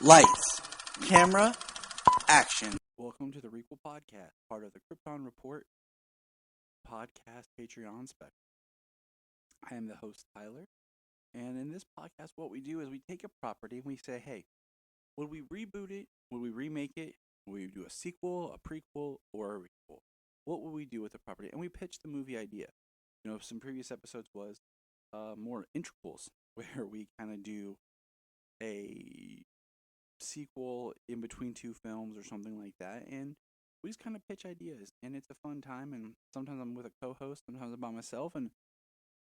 Lights, camera, action. Welcome to the Requel podcast, part of the Krypton Report podcast Patreon spec. I am the host, Tyler, and in this podcast, what we do is we take a property and we say, hey, would we reboot it? Would we remake it? Would we do a sequel, a prequel, or a requel? What would we do with the property? And we pitch the movie idea. You know, some previous episodes was more integrals, where we kind of do a sequel in between two films or something like that, and we just kind of pitch ideas, and it's a fun time. And sometimes I'm with a co-host, sometimes I'm by myself, and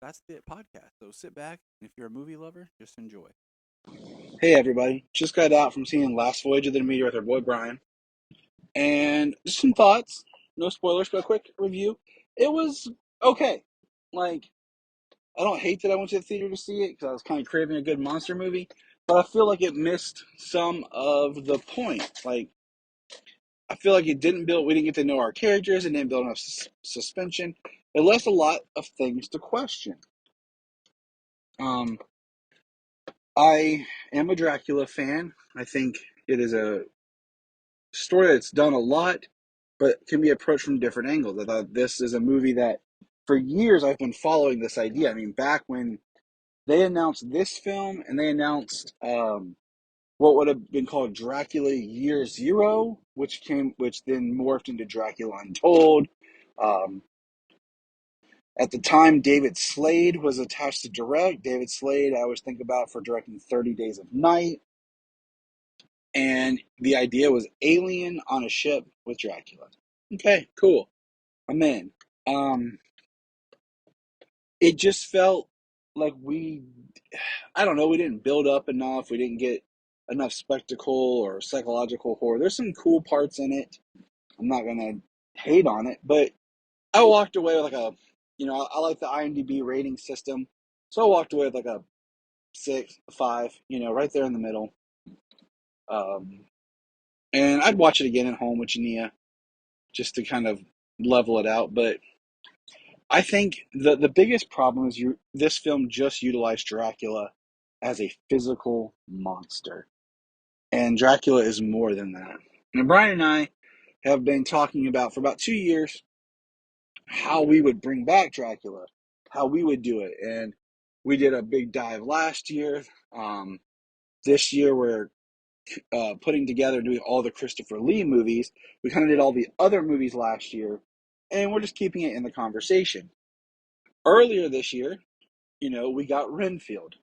that's the podcast. So sit back, and if you're a movie lover, just enjoy. Hey everybody, just got out from seeing Last Voyage of the Meteor with our boy Brian, and just some thoughts, no spoilers, but a quick review. It was okay. Like, I don't hate that I went to the theater to see it, because I was kind of craving a good monster movie, but I feel like it missed some of the point. Like, I feel like we didn't get to know our characters, it didn't build enough suspension. It left a lot of things to question. I am a Dracula fan. I think it is a story that's done a lot, but can be approached from different angles. I thought this is a movie that, for years, I've been following this idea. I mean, back when they announced this film and they announced what would have been called Dracula Year Zero, which then morphed into Dracula Untold. At the time, David Slade was attached to direct. David Slade, I always think about for directing 30 Days of Night. And the idea was Alien on a ship with Dracula. Okay, cool. I'm in. It just felt like I don't know, we didn't build up enough. We didn't get enough spectacle or psychological horror. There's some cool parts in it. I'm not going to hate on it, but I walked away with I like the IMDb rating system. So I walked away with like a 6, a 5, right there in the middle. And I'd watch it again at home with Jania just to kind of level it out. But I think the biggest problem is this film just utilized Dracula as a physical monster. And Dracula is more than that. And Brian and I have been talking about for about 2 years how we would bring back Dracula, how we would do it. And we did a big dive last year. This year we're putting together doing all the Christopher Lee movies. We kind of did all the other movies last year, and we're just keeping it in the conversation. Earlier this year, we got Renfield,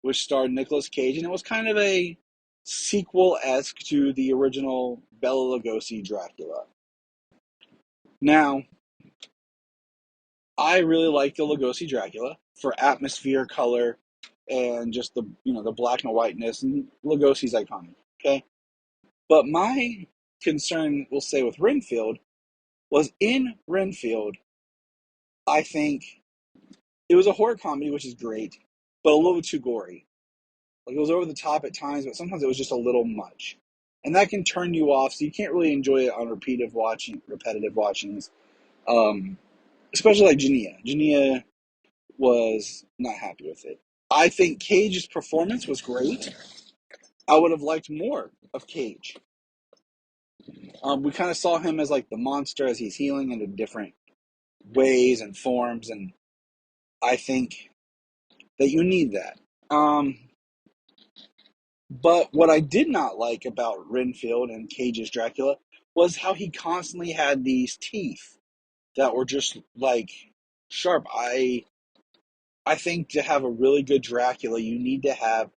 which starred Nicolas Cage, and it was kind of a sequel-esque to the original Bela Lugosi Dracula. Now, I really like the Lugosi Dracula for atmosphere, color, and just the black and whiteness, and Lugosi's iconic, okay? But my concern, we'll say, with Renfield was in Renfield, I think it was a horror comedy, which is great, but a little too gory. Like, it was over the top at times, but sometimes it was just a little much. And that can turn you off, so you can't really enjoy it on repetitive watchings. Especially like Jania. Jania was not happy with it. I think Cage's performance was great. I would have liked more of Cage. We kind of saw him as like the monster as he's healing into different ways and forms, and I think that you need that. But what I did not like about Renfield and Cage's Dracula was how he constantly had these teeth that were just like sharp. I think to have a really good Dracula, you need to have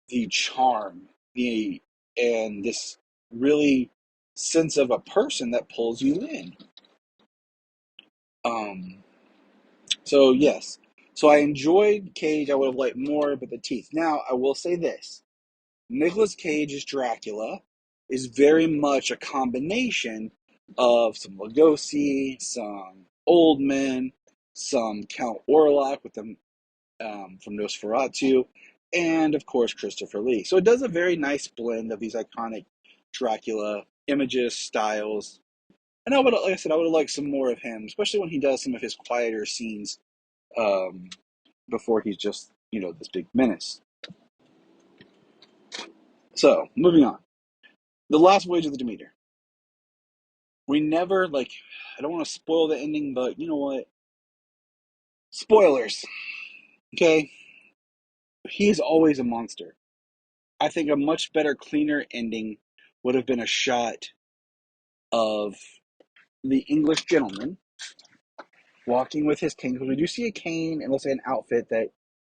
the charm, and this really sense of a person that pulls you in. Um, so yes, so I enjoyed Cage. I would have liked more, but the teeth. Now I will say this: Nicolas Cage's Dracula is very much a combination of some Lugosi, some Oldman, some Count Orlok with them from Nosferatu, and of course Christopher Lee. So it does a very nice blend of these iconic Dracula images, styles. And like I said, I would have liked some more of him, especially when he does some of his quieter scenes um, before he's just, this big menace. So, moving on. The last voyage of the Demeter. We never, I don't want to spoil the ending, but you know what? Spoilers. Okay? He's always a monster. I think a much better, cleaner ending would have been a shot of the English gentleman walking with his cane, because we do see a cane and let's say an outfit that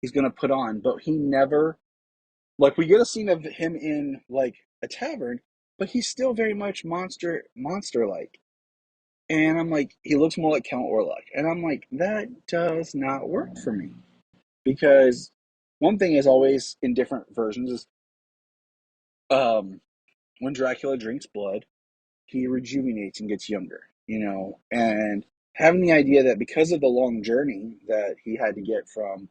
he's going to put on, but he never, we get a scene of him in a tavern, but he's still very much monster like. And I'm like, he looks more like Count Orlok. And I'm like, that does not work for me. Because one thing is always in different versions is when Dracula drinks blood, he rejuvenates and gets younger, and having the idea that because of the long journey that he had to get from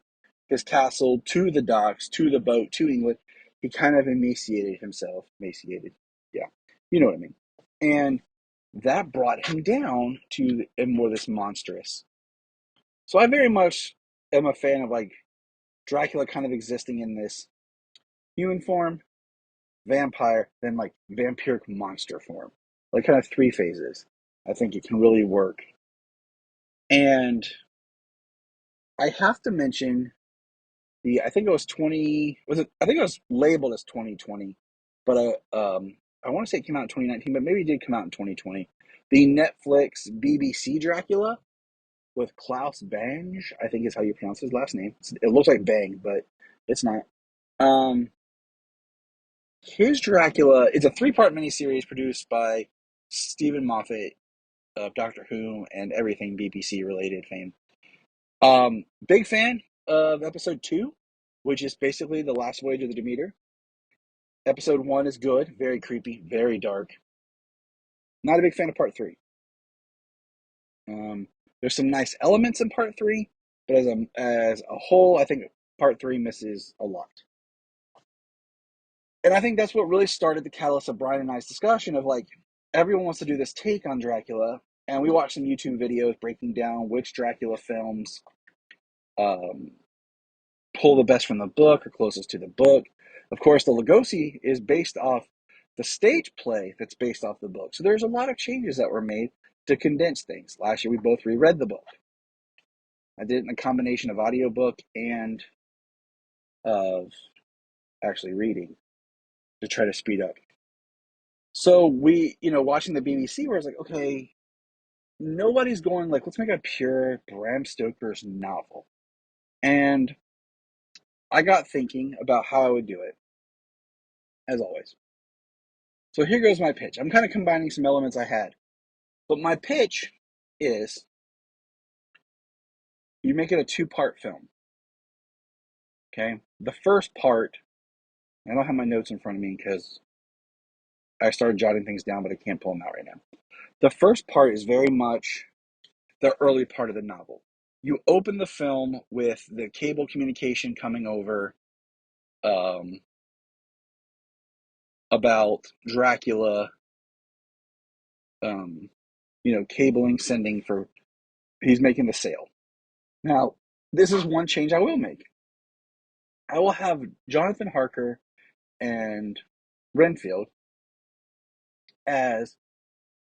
his castle to the docks, to the boat, to England, he kind of emaciated himself. Emaciated, yeah, you know what I mean. And that brought him down to more this monstrous. So I very much am a fan of Dracula kind of existing in this human form, vampire, then vampiric monster form. Kind of three phases. I think it can really work. And I have to mention I think it was 20, I think it was labeled as 2020, but I want to say it came out in 2019, but maybe it did come out in 2020. The Netflix BBC Dracula with Klaus Bange, I think is how you pronounce his last name. It looks like Bang, but it's not. Um, his Dracula is a three-part miniseries produced by Stephen Moffat of Doctor Who and everything BBC related fame. Big fan of episode 2, which is basically the last voyage of the Demeter. Episode 1 is good, very creepy, very dark. Not a big fan of part 3. There's some nice elements in part 3, but as a whole, I think part 3 misses a lot. And I think that's what really started the catalyst of Brian and I's discussion of everyone wants to do this take on Dracula, and we watched some YouTube videos breaking down which Dracula films pull the best from the book or closest to the book. Of course, the Lugosi is based off the stage play that's based off the book. So there's a lot of changes that were made to condense things. Last year, we both reread the book. I did it in a combination of audiobook and of actually reading to try to speed up. So we, watching the BBC, where it's like, okay, nobody's going let's make a pure Bram Stoker's novel. And I got thinking about how I would do it, as always. So here goes my pitch. I'm kind of combining some elements I had. But my pitch is you make it a 2-part film. Okay? The first part, I don't have my notes in front of me because I started jotting things down, but I can't pull them out right now. The first part is very much the early part of the novel. You open the film with the cable communication coming over about Dracula, cabling, sending for, he's making the sale. Now, this is one change I will make. I will have Jonathan Harker and Renfield as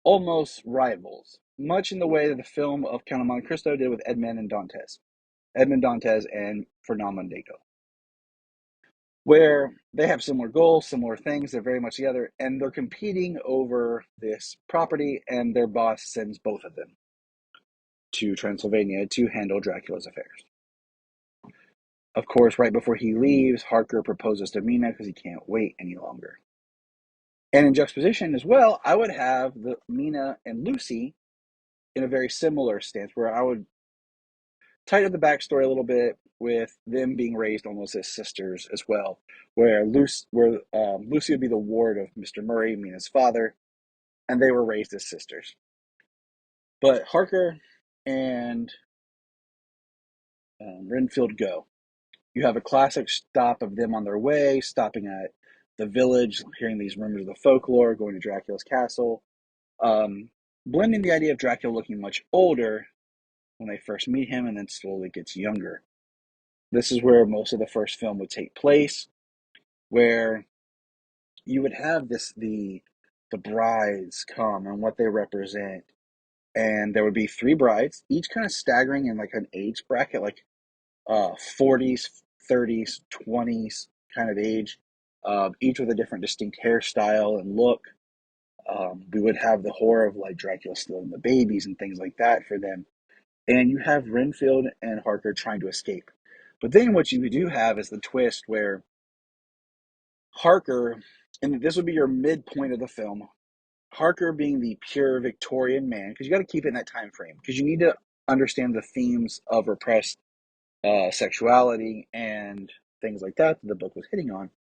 almost rivals, much in the way that the film of Count of Monte Cristo did with Edmond Dantes and Fernand Mondego, where they have similar goals, similar things, they're very much together, and they're competing over this property, and their boss sends both of them to Transylvania to handle Dracula's affairs. Of course, right before he leaves, Harker proposes to Mina because he can't wait any longer. And in juxtaposition as well, I would have Mina and Lucy in a very similar stance, where I would tighten up the backstory a little bit with them being raised almost as sisters as well, where Lucy would be the ward of Mr. Murray, Mina's father, and they were raised as sisters. But Harker and Renfield go. You have a classic stop of them on their way, stopping at the village, hearing these rumors of the folklore, going to Dracula's castle, blending the idea of Dracula looking much older when they first meet him and then slowly gets younger. This is where most of the first film would take place, where you would have the brides come and what they represent, and there would be three brides, each kind of staggering in like an age bracket, like 40s, 30s, 20s kind of age, each with a different distinct hairstyle and look. We would have the horror of like Dracula stealing the babies and things like that for them. And you have Renfield and Harker trying to escape. But then what you do have is the twist where Harker, and this would be your midpoint of the film, Harker being the pure Victorian man, because you got to keep it in that time frame, because you need to understand the themes of repressed sexuality and things like that the book was hitting on,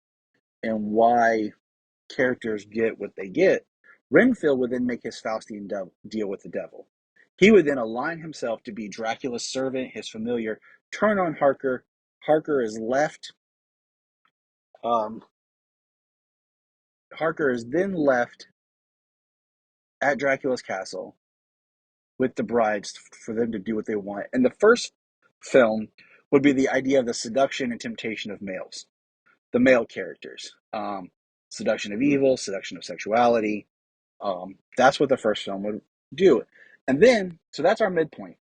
and why characters get what they get. Renfield would then make his Faustian deal with the devil. He would then align himself to be Dracula's servant, his familiar, turn on Harker. Harker is left. Um, Harker is then left at Dracula's castle with the brides for them to do what they want. And the first film would be the idea of the seduction and temptation of males, the male characters. Seduction of evil, seduction of sexuality. That's what the first film would do. And then, so that's our midpoint.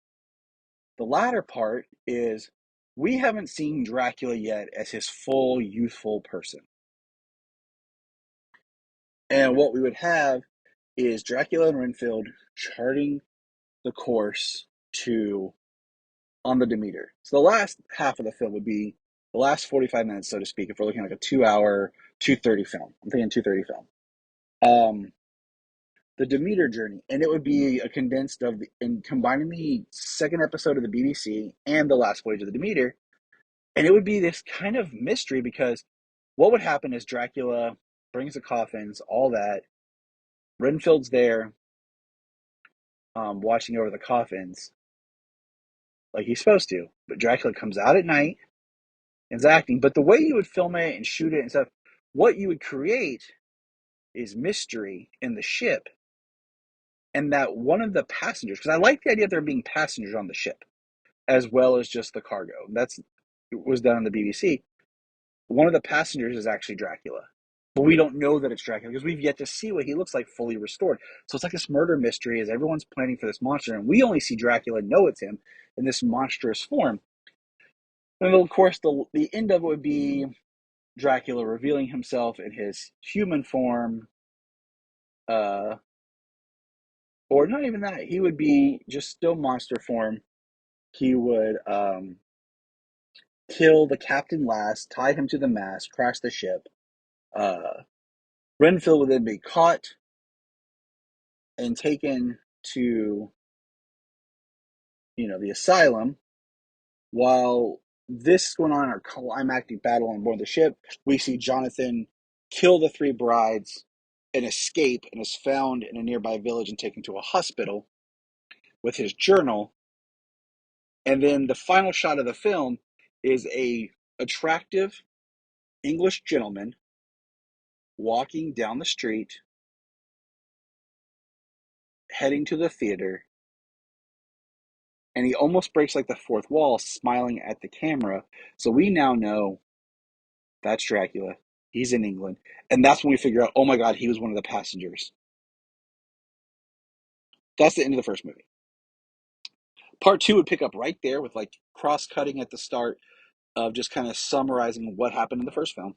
The latter part is we haven't seen Dracula yet as his full youthful person. And what we would have is Dracula and Renfield charting the course to on the Demeter. So the last half of the film would be the last 45 minutes, so to speak, if we're looking at like a 2 hour, 2:30 film. I'm thinking 2:30 film. The Demeter journey, and it would be a condensed of in combining the second episode of the BBC and the last voyage of the Demeter, and it would be this kind of mystery because what would happen is Dracula brings the coffins, all that. Renfield's there, watching over the coffins like he's supposed to, but Dracula comes out at night and is acting. But the way you would film it and shoot it and stuff, what you would create is mystery in the ship, and that one of the passengers, because I like the idea of there being passengers on the ship as well as just the cargo. That's was done on the BBC. One of the passengers is actually Dracula, but we don't know that it's Dracula because we've yet to see what he looks like fully restored. So it's like this murder mystery as everyone's planning for this monster, and we only see Dracula know it's him in this monstrous form. And then, of course, the end of it would be Dracula revealing himself in his human form, or not even that. He would be just still monster form. He would kill the captain last, tie him to the mast, crash the ship. Renfield would then be caught and taken to, the asylum. While this is going on, our climactic battle on board the ship, we see Jonathan kill the three brides and escape, and is found in a nearby village and taken to a hospital with his journal. And then the final shot of the film is a attractive English gentleman walking down the street, heading to the theater, and he almost breaks like the fourth wall, smiling at the camera. So we now know that's Dracula. He's in England. And that's when we figure out, oh my God, he was one of the passengers. That's the end of the first movie. Part two would pick up right there with like cross-cutting at the start of just kind of summarizing what happened in the first film.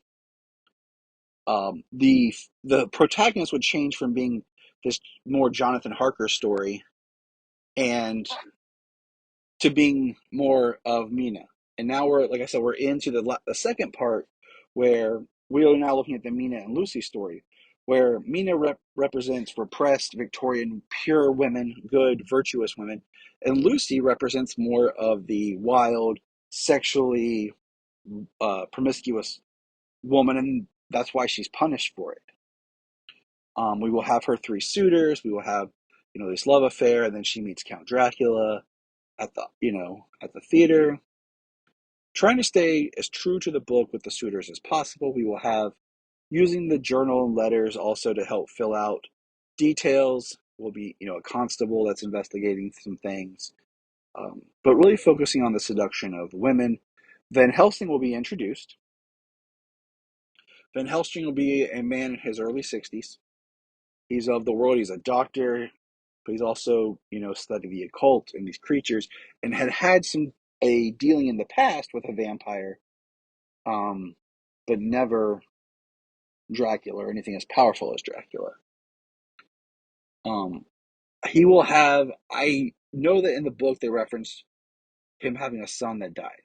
The protagonist would change from being this more Jonathan Harker story and to being more of Mina. And now we're, like I said, we're into the second part where we are now looking at the Mina and Lucy story, where Mina represents repressed, Victorian, pure women, good, virtuous women, and Lucy represents more of the wild, sexually promiscuous woman, and that's why she's punished for it. We will have her three suitors. We will have, this love affair, and then she meets Count Dracula at the theater. Trying to stay as true to the book with the suitors as possible. We will have using the journal and letters also to help fill out details. Will be, a constable that's investigating some things, but really focusing on the seduction of women. Van Helsing will be introduced. Van Helsing will be a man in his early 60s. He's of the world. He's a doctor, but he's also, studied the occult and these creatures, and had some a dealing in the past with a vampire, um, but never Dracula or anything as powerful as Dracula. Um, he will have. I know that in the book they reference him having a son that died.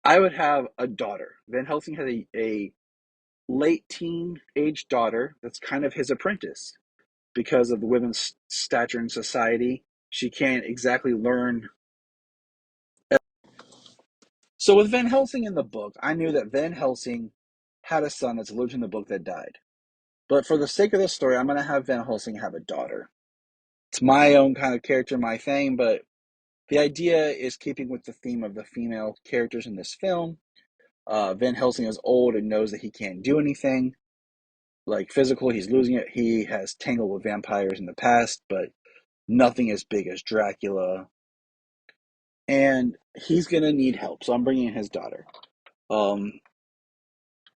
I would have a daughter. Van Helsing has a late teen age daughter that's kind of his apprentice because of the women's stature in society. She can't exactly learn. So with Van Helsing in the book, I knew that Van Helsing had a son that's lived in the book that died. But for the sake of this story, I'm going to have Van Helsing have a daughter. It's my own kind of character, my thing, but the idea is keeping with the theme of the female characters in this film. Van Helsing is old and knows that he can't do anything like physical. He's losing it. He has tangled with vampires in the past, but nothing as big as Dracula. And he's going to need help. So I'm bringing in his daughter.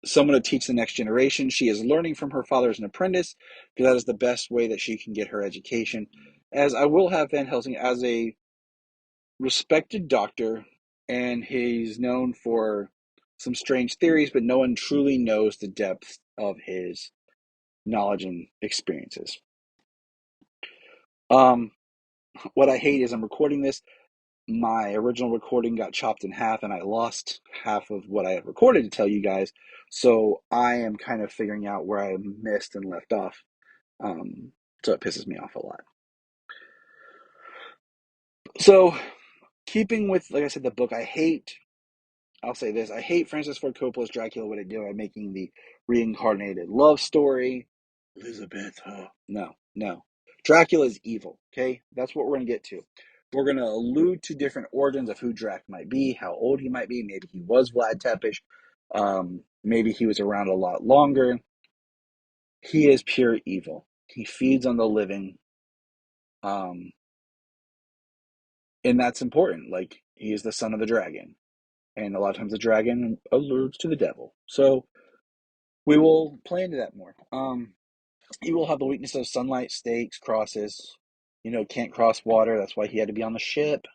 Someone to teach the next generation. She is learning from her father as an apprentice because that is the best way that she can get her education. As I will have Van Helsing as a respected doctor, and he's known for some strange theories, but no one truly knows the depth of his knowledge and experiences. What I hate is I'm recording this. My original recording got chopped in half, and I lost half of what I had recorded to tell you guys. So I am kind of figuring out where I missed and left off. So it pisses me off a lot. So keeping with, like I said, the book, I'll say this, I hate Francis Ford Coppola's Dracula, what it did by making the reincarnated love story. Elizabeth, no. Dracula is evil, okay? That's what we're going to get to. We're going to allude to different origins of who Drac might be, how old he might be. Maybe he was Vlad Tepes. Maybe he was around a lot longer. He is pure evil. He feeds on the living. And that's important. Like, he is the son of the dragon. And a lot of times the dragon alludes to the devil. So we will play into that more. He will have the weakness of sunlight, stakes, crosses. Can't cross water. That's why he had to be on the ship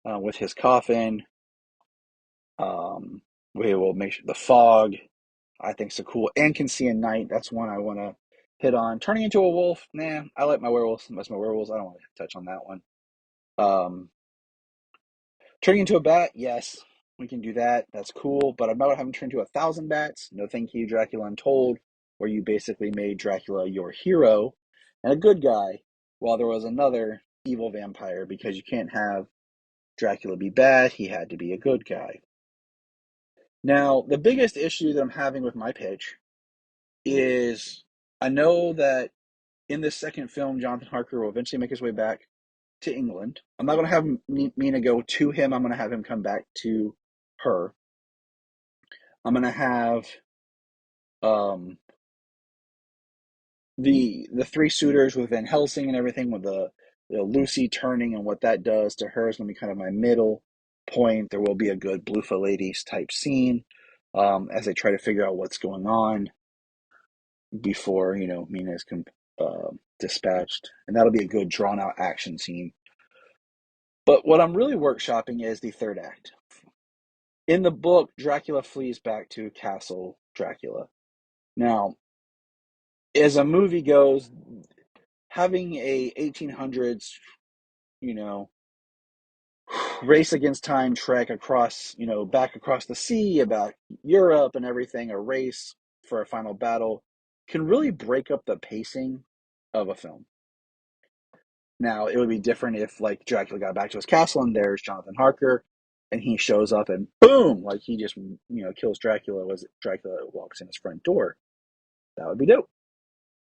with his coffin. We will make sure the fog, I think, so cool, and can see in night. That's one I want to hit on. Turning into a wolf, nah. I like my werewolves. That's my werewolves. I don't want to touch on that one. Turning into a bat, yes, we can do that. That's cool. But I'm not having turned into 1,000 bats. No, thank you, Dracula Untold, where you basically made Dracula your hero and a good guy, while there was another evil vampire, because you can't have Dracula be bad. He had to be a good guy. Now, the biggest issue that I'm having with my pitch is I know that in this second film, Jonathan Harker will eventually make his way back to England. I'm not going to have Mina go to him. I'm going to have him come back to her. I'm going to have the three suitors with Van Helsing and everything, with the Lucy turning and what that does to her is going to be kind of my middle point. There will be a good Blue for Ladies type scene as they try to figure out what's going on before Mina is dispatched, and that'll be a good drawn out action scene. But what I'm really workshopping is the third act. In the book, Dracula flees back to Castle Dracula. Now, as a movie goes, having a 1800s, race against time trek across, back across the sea about Europe and everything, a race for a final battle, can really break up the pacing of a film. Now, it would be different if, like, Dracula got back to his castle and there's Jonathan Harker, and he shows up and boom, like he just, kills Dracula as Dracula walks in his front door. That would be dope.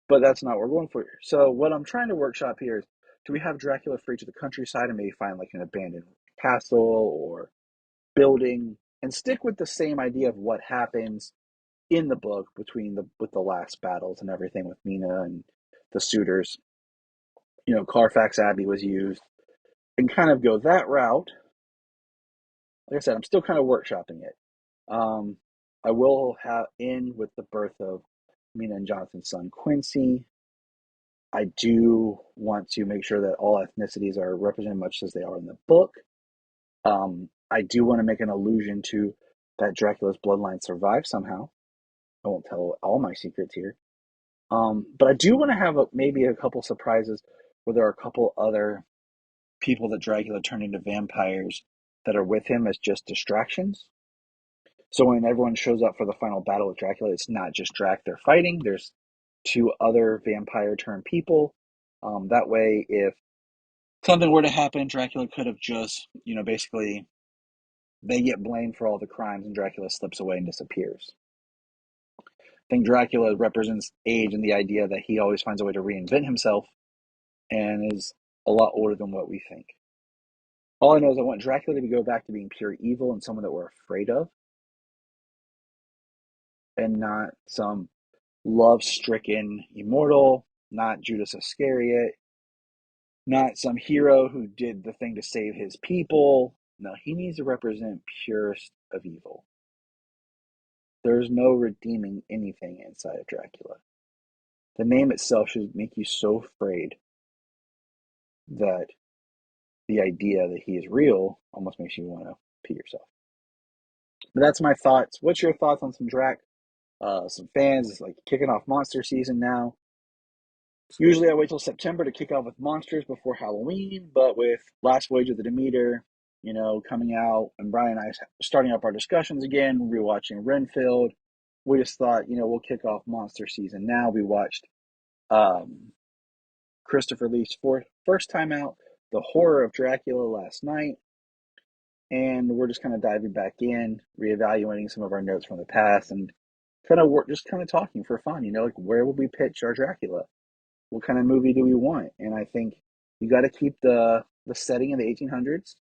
But that's not what we're going for here. So what I'm trying to workshop here is, do we have Dracula free to the countryside and maybe find like an abandoned castle or building, and stick with the same idea of what happens in the book with the last battles and everything with Mina and the suitors. Carfax Abbey was used, and kind of go that route. Like I said, I'm still kind of workshopping it. I will end with the birth of Mina and Jonathan's son Quincy. I do want to make sure that all ethnicities are represented much as they are in the book. I do want to make an allusion to that Dracula's bloodline survived somehow. I won't tell all my secrets here. But I do want to have maybe a couple surprises where there are a couple other people that Dracula turned into vampires that are with him as just distractions. So when everyone shows up for the final battle with Dracula, it's not just Drac they're fighting. There's two other vampire turned people. That way, if something were to happen, Dracula could have just, basically they get blamed for all the crimes and Dracula slips away and disappears. I think Dracula represents age and the idea that he always finds a way to reinvent himself and is a lot older than what we think. All I know is I want Dracula to go back to being pure evil and someone that we're afraid of, and not some love-stricken immortal, not Judas Iscariot, not some hero who did the thing to save his people. No, he needs to represent purest of evil. There's no redeeming anything inside of Dracula. The name itself should make you so afraid that the idea that he is real almost makes you want to pee yourself. But that's my thoughts. What's your thoughts on some Drac? Some fans is like kicking off monster season now. Usually I wait till September to kick off with monsters before Halloween, but with Last Voyage of the Demeter, coming out, and Brian and I starting up our discussions again, rewatching Renfield, we just thought, we'll kick off monster season now. We watched Christopher Lee's first time out, The Horror of Dracula last night, and we're just kind of diving back in, reevaluating some of our notes from the past, and just kind of talking for fun, like where would we pitch our Dracula? What kind of movie do we want? And I think you got to keep the setting in the 1800s.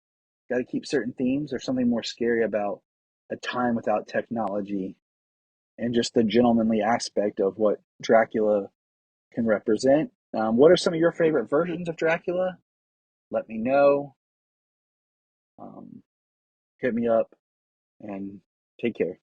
Got to keep certain themes. There's something more scary about a time without technology and just the gentlemanly aspect of what Dracula can represent. What are some of your favorite versions of Dracula? Let me know. Hit me up and take care.